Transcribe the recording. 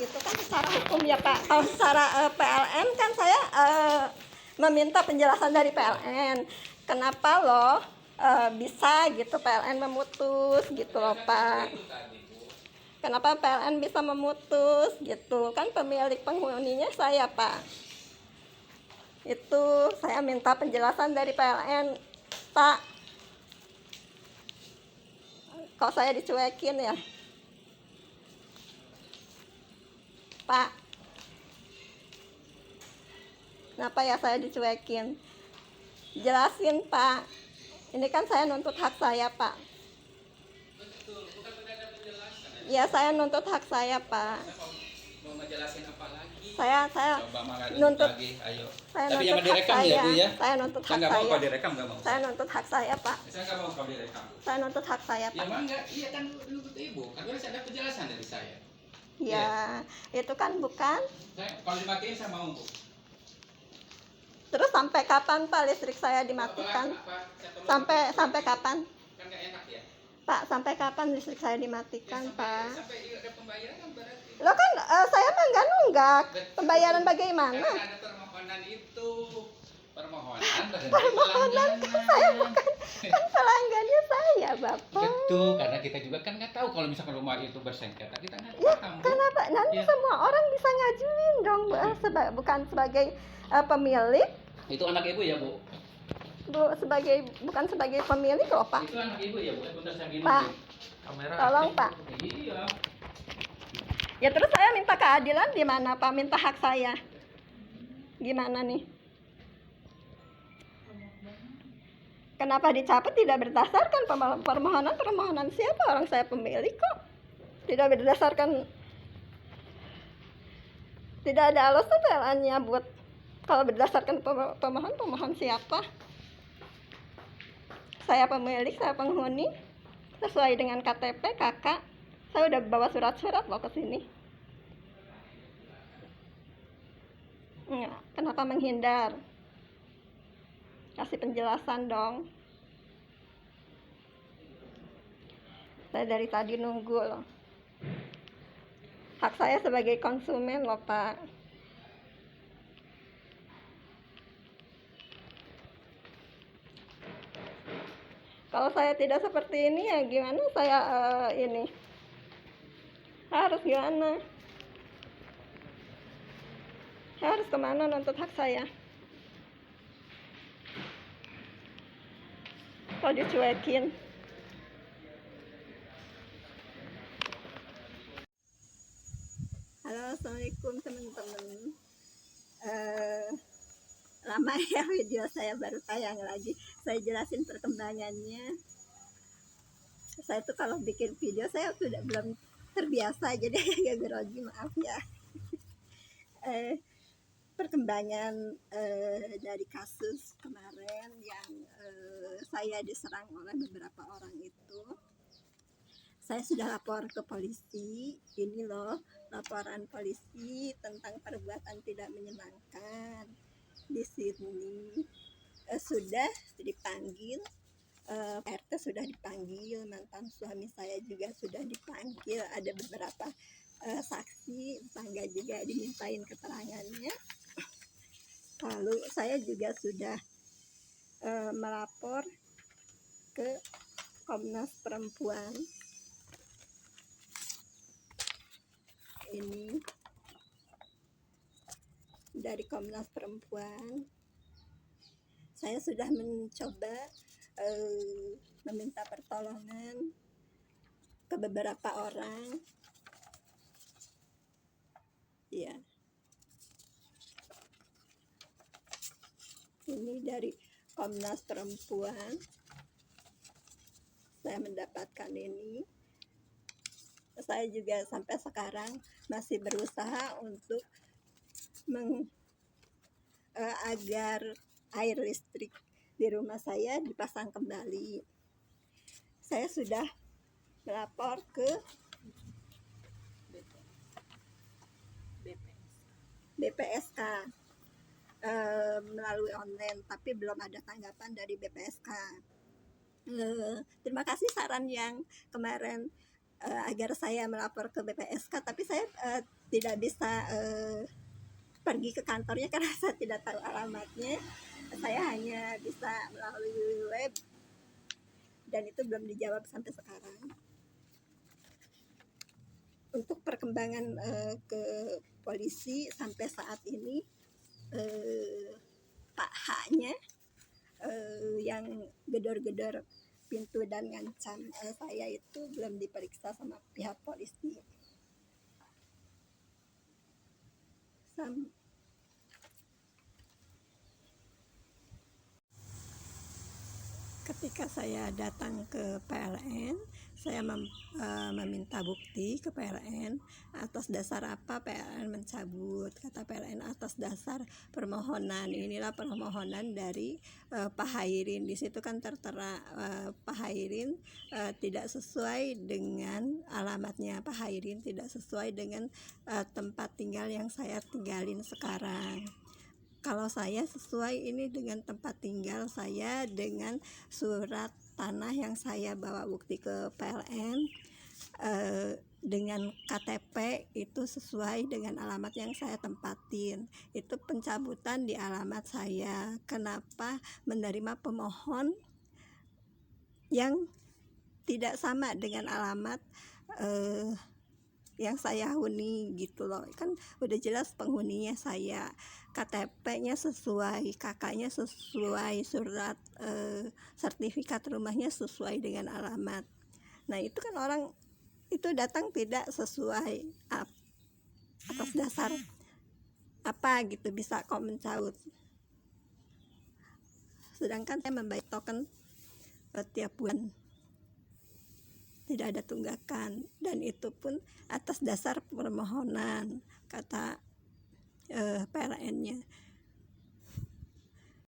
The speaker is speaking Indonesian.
itu kan secara hukum ya Pak. Kalau secara PLN kan saya meminta penjelasan dari PLN. Kenapa loh bisa gitu PLN memutus gitu loh Pak. Kenapa PLN bisa memutus gitu? Kan pemilik penghuninya saya Pak. Itu saya minta penjelasan dari PLN Pak. Kok saya dicuekin ya Pak? Kenapa ya saya dicuekin? Jelasin Pak. Ini kan saya nuntut hak saya Pak. Ya saya nuntut hak saya Pak. Mau ngejelasin apa lagi? Saya Coba nuntut lagi, ayo. saya Tapi nuntut jangan hak direkam saya. ya Bu ya. Saya nuntut Saya hak nggak mau saya. kalau direkam, nggak mau. Saya nuntut hak saya Pak. Saya nggak mau kalau direkam Bu. Saya nuntut hak saya Ya Pak. mangga, iya kan nuntut Ibu. Kan harus ada penjelasan dari saya. Ya, itu kan bukan. Saya kalau dimatiin saya mau Bu. Terus sampai kapan Pak listrik saya dimatikan? Sampai kapan? Kan nggak enak ya. Pak, sampai kapan listrik saya dimatikan Pak? Sampai ada pembayaran berarti. Lo kan saya mah nggak nunggak. Pembayaran bagaimana? Kan ada permohonan itu. Permohonan Kan saya bukan kan pelanggannya saya Bapak. Betul, karena kita juga kan nggak tahu kalau misalkan rumah itu bersengketa, kita nggak Ya, paham. kenapa? Nanti Ya. semua orang bisa ngajuin dong, bukan sebagai pemilik, Itu anak Ibu ya Bu? bukan sebagai pemilik loh Pak. Itu anak Ibu ya Bu? Bentar saya minum. Pak, Kamera. tolong Pak. Iya. Ya terus saya minta keadilan di mana Pak? Minta hak saya. Gimana nih? Kenapa dicabut tidak berdasarkan permohonan siapa? Orang saya pemilik kok. Tidak berdasarkan, tidak ada alasan PLN-nya buat kalau berdasarkan pemohon siapa? Saya pemilik, saya penghuni sesuai dengan KTP kakak. Saya udah bawa surat-surat loh ke sini. Kenapa menghindar? Kasih penjelasan dong. Saya dari tadi nunggu loh. Hak saya sebagai konsumen loh Pak. Kalau saya tidak seperti ini ya gimana saya ini? Harus gimana? Saya harus kemana nuntut hak saya? Kok dicuekin? Halo, assalamualaikum teman-teman. Lama ya video saya baru tayang lagi. Saya jelasin perkembangannya. Saya tuh kalau bikin video saya sudah belum terbiasa jadi agak grogi, maaf ya. Perkembangan dari kasus kemarin yang saya diserang oleh beberapa orang itu, saya sudah lapor ke polisi. Ini loh laporan polisi tentang perbuatan tidak menyenangkan. Di sini sudah dipanggil, RT sudah dipanggil, mantan suami saya juga sudah dipanggil, ada beberapa saksi, tetangga juga dimintain keterangannya. Lalu saya juga sudah melapor ke Komnas Perempuan. Ini dari Komnas Perempuan. Saya sudah mencoba meminta pertolongan ke beberapa orang. Ya. Ini dari Komnas Perempuan. Saya mendapatkan ini. Saya juga sampai sekarang masih berusaha untuk agar air listrik di rumah saya dipasang kembali. Saya sudah melapor ke BPSK melalui online, tapi belum ada tanggapan dari BPSK. Terima kasih saran yang kemarin agar saya melapor ke BPSK, tapi saya tidak bisa pergi ke kantornya karena saya tidak tahu alamatnya. Saya hanya bisa melalui web dan itu belum dijawab sampai sekarang. Untuk perkembangan ke polisi sampai saat ini, Pak H-nya yang gedor-gedor pintu dan ngancam saya itu belum diperiksa sama pihak polisi. Ketika saya datang ke PLN, saya meminta bukti ke PLN atas dasar apa PLN mencabut. Kata PLN atas dasar permohonan. Inilah permohonan dari Pak Hairin. Di situ kan tertera Pak Hairin tidak sesuai dengan alamatnya. Pak Hairin tidak sesuai dengan tempat tinggal yang saya tinggalin sekarang. Kalau saya sesuai ini dengan tempat tinggal saya, dengan surat tanah yang saya bawa bukti ke PLN, dengan KTP itu sesuai dengan alamat yang saya tempatin. Itu pencabutan di alamat saya. Kenapa menerima pemohon yang tidak sama dengan alamat yang saya huni gitu loh. Kan udah jelas penghuninya saya, KTP-nya sesuai, kakaknya sesuai, surat sertifikat rumahnya sesuai dengan alamat. Nah itu kan orang itu datang tidak sesuai atas dasar apa gitu bisa kok mencabut. Sedangkan saya membayar token tiap bulan, tidak ada tunggakan, dan itu pun atas dasar permohonan kata PLN-nya.